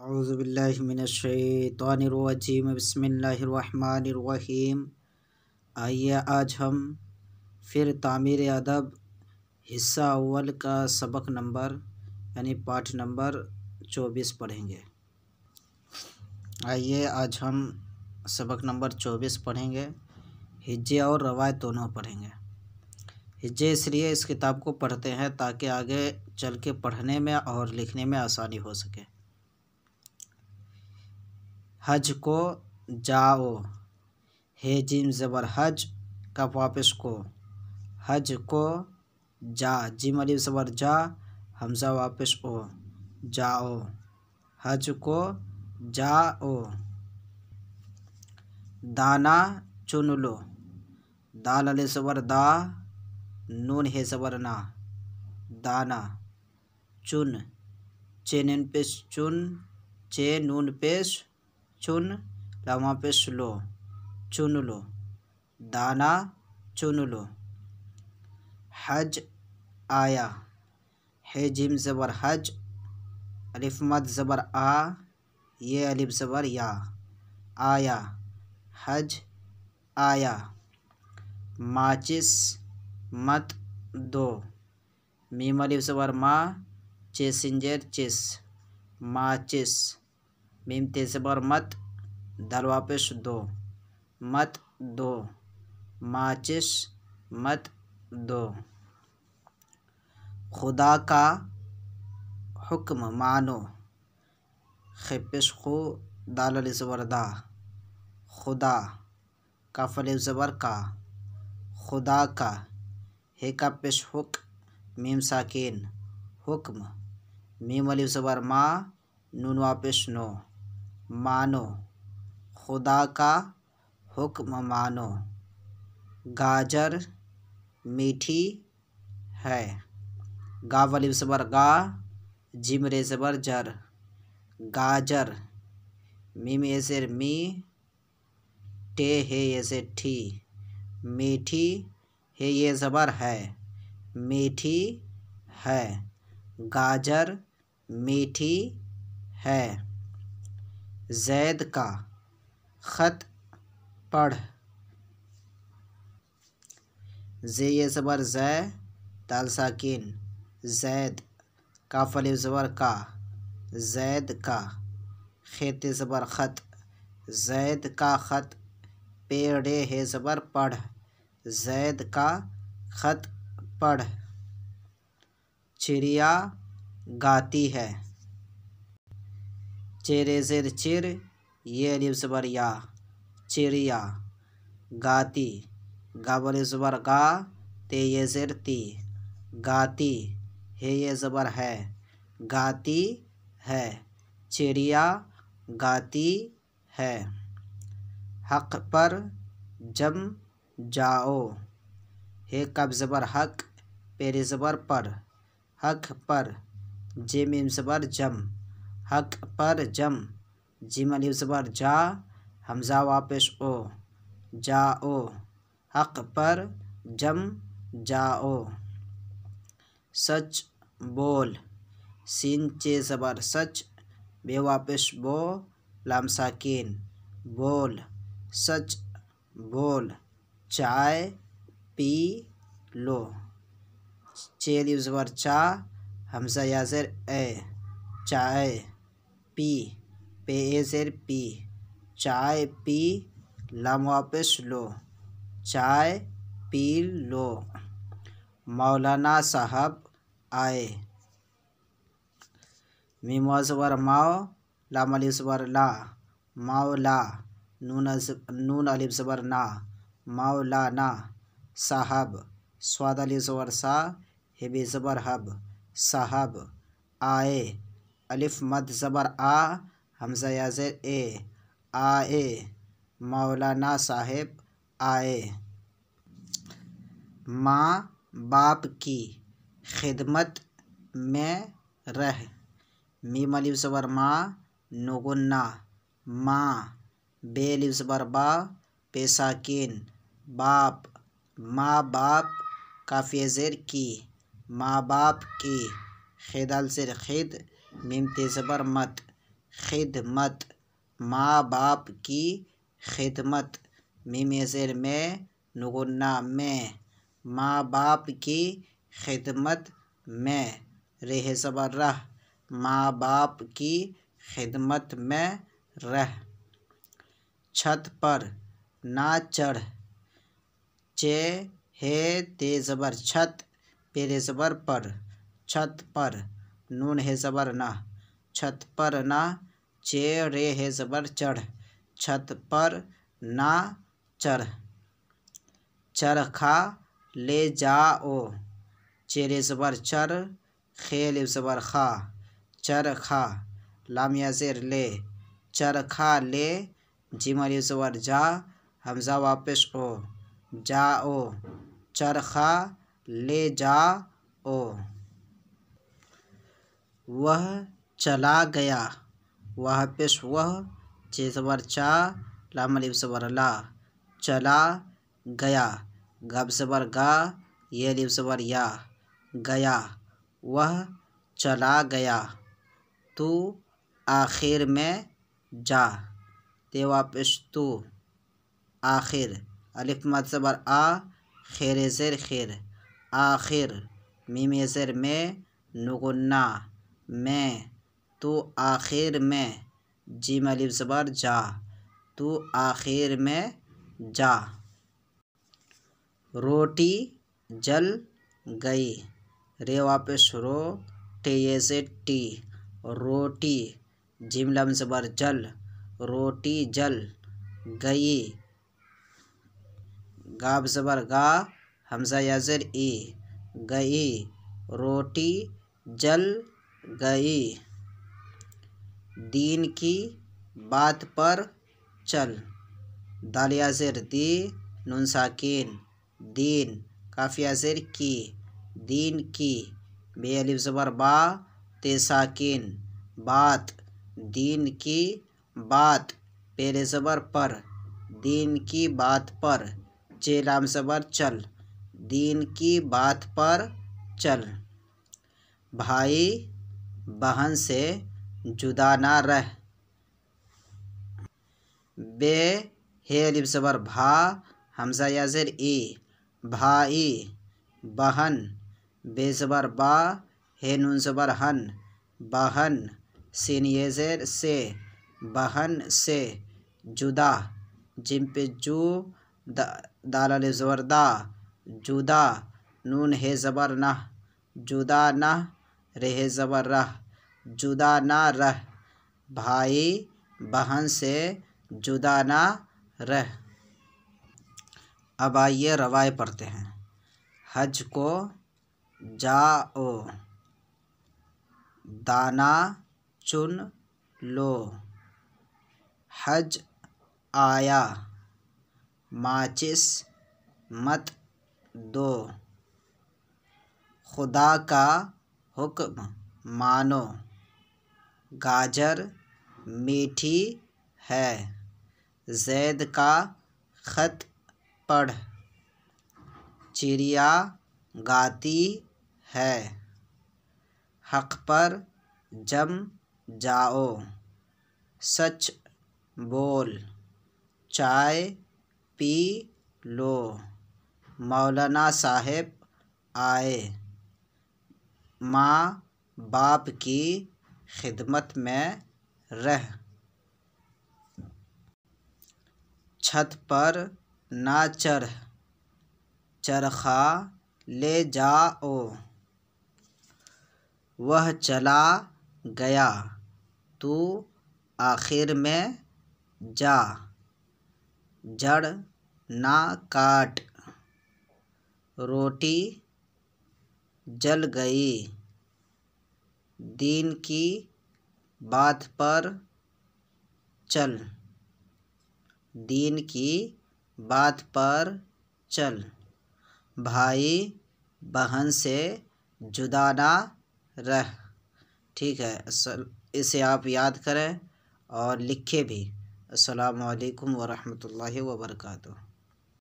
اعوذ باللہ من الشیطان الرجیم بسم اللہ الرحمن الرحیم۔ آئیے آج ہم پھر تعمیر ادب حصہ اول کا سبق نمبر یعنی پاٹھ نمبر 24 پڑھیں گے۔ آئیے آج ہم سبق نمبر 24 پڑھیں گے۔ ہجے اور روایت دونوں پڑھیں گے۔ ہجے اس لیے اس کتاب کو پڑھتے ہیں تاکہ آگے چل کے پڑھنے میں اور لکھنے میں آسانی ہو سکے۔ حج کو جاؤ، ہے جیم زبر حج، کف واپس کو، حج کو جا، جیم الف زبر جا، حمزہ واپس او، جاؤ، حج کو جاؤ۔ دانا چن لو، دال الف زبر دا، نون ہے زبر نا، دانا، چن، چے نون پیش چن، چے نون پیش چن، لام پیش لو، چن لو، دانا چن لو۔ حج آیا، ہے جیم زبر حج، الف مد زبر آ، یہ الف زبر یا، آیا، حج آیا۔ ماچس مت دو، میم الف زبر ما، چے سنجر چس، ماچس، میم تے زبر مت، دال واپس دو، مت دو، ماچس مت دو۔ خدا کا حکم مانو، خپش خو، دال الف زبر دا، خدا، کاف الف زبر کا، خدا کا، ہے کا پیش حک، میم ساکین، حکم، میم الف زبر ما، نون واپس نو، مانو، خدا کا حکم مانو۔ گاجر میٹھی ہے، گاو الف زبر گا، جیم رے زبر جر، گاجر، میم اے زیر می، ٹے ہے یہ سے ٹھی، میٹھی ہے یہ زبر ہے، میٹھی ہے، گاجر میٹھی ہے۔ زید کا خط پڑھ، زے یہ زبر زے، دال ساکین، زید، کاف الف زبر کا، زید کا، خط زبر خط، زید کا خط، پیڑے ہے زبر پڑھ، زید کا خط پڑھ۔ چڑیا گاتی ہے، چیرے زیر چر، یہ الف زبر یا، چڑیا، گاتی، گاو الف زبر گا، تے یہ زیر تی، گاتی، ہے یہ زبر ہے، گاتی ہے، چڑیا گاتی ہے۔ حق پر جم جاؤ، ہے کب زبر حق، پیرے زبر پر، حق پر، جے میم زبر جم، حق پر جم، جیم الف زبر جا، حمزہ واپس او، جاؤ، حق پر جم جاؤ۔ سچ بول، سین چے زبر سچ، بے واپس بو، لام ساکین، بول، سچ بول۔ چائے پی لو، چے الف زبر چا، حمزہ یا زیر اے، چائے، پی، پے اے زیر پی، چائے پی، لام واپس لو، چائے پی لو۔ مولانا صاحب آئے، میم واو زبر ماؤ، لام الف زبر لا، مولا، نون الف زبر نا، مولانا، صاحب، صاد الف زبر سا، ہے بے زبر حب، صاحب، آئے، الف مد زبر آ، حمزہ یا زیر اے، آئے، مولانا صاحب آئے۔ ماں باپ کی خدمت میں رہ، میم الف زبر ما، نگنا، ماں، بے الف زبر با، پے ساکین، باپ، ماں باپ، کاف یہ زیر کی، ماں باپ کی، خد ال زیر خد، میم تے زبر مت، خدمت، ماں باپ کی خدمت، میم زیر میں نگنا میں، ماں باپ کی خدمت میں، رہ زبر رہ، ماں باپ کی خدمت میں رہ۔ چھت پر نہ چڑھ، چ ہے تے زبر چھت، پیر زبر پر، چھت پر، نون ہے زبر نہ، چھت پر نہ، چ رے ہے زبر چڑھ، چھت پر نہ چڑھ۔ چرخا لے جاؤ، چیرے زبر چر، خے الف زبر خا، چرخا، لام یا زیر لے، چرخا لے، جیم الف زبر جا، حمزہ واپس او، جاؤ، چرخا لے جاؤ۔ وہ چلا گیا، وہ پیش وہ، چ زبر چا، لام الف زبر لا، چلا گیا، گب زبر گا، یہ الف زبر یا، گیا، وہ چلا گیا۔ تو آخر میں جا، تے واپس تو، آخر، الف مد زبر آ، خیر زیر خیر، آخر، میم زیر میں نگنا میں، تو آخر میں، جیم الف زبر جا، تو آخر میں جا۔ روٹی جل گئی، رے واپس رو، ٹے یہ سے ٹی، روٹی، جیم لام زبر جل، روٹی جل گئی، گاب زبر گا، حمزہ یا زیر ای، گئی، روٹی جل گئی۔ دین کی بات پر چل، دال یا زیر دی، نون ساکین، دین، کاف یا زیر کی، دین کی، بے الف زبر با، تے ساکین، بات، دین کی بات، پیر زبر پر، دین کی بات پر، چ لام زبر چل، دین کی بات پر چل۔ بھائی بہن سے جدا نہ رہ، بے ہے الف زبر بھا، حمزہ یا زیر ای، بھائی، بہن، بے زبر با، ہے نون زبر ہن، بہن، سین یہ زیر سے، بہن سے، جدا، جیم پہ جو، دال الف زبر دا، جدا، نون ہے زبر نہ، جدا نہ، رہ زبر رہ، جدا نہ رہ، بھائی بہن سے جدا نہ رہ۔ اب آئیے روائے پڑھتے ہیں۔ حج کو جاؤ، دانا چن لو، حج آیا، ماچس مت دو، خدا کا حکم مانو، گاجر میٹھی ہے، زید کا خط پڑھ، چڑیا گاتی ہے، حق پر جم جاؤ، سچ بول، چائے پی لو، مولانا صاحب آئے، ماں باپ کی خدمت میں رہ۔ چھت پر نہ چڑھ، چرخا لے جاؤ، وہ چلا گیا، تو آخر میں جا، جڑ نہ کاٹ، روٹی جل گئی، دین کی بات پر چل، دین کی بات پر چل، بھائی بہن سے جدا نہ رہ۔ ٹھیک ہے، اسے آپ یاد کریں اور لکھیں بھی۔ السلام علیکم ورحمۃ اللہ وبرکاتہ۔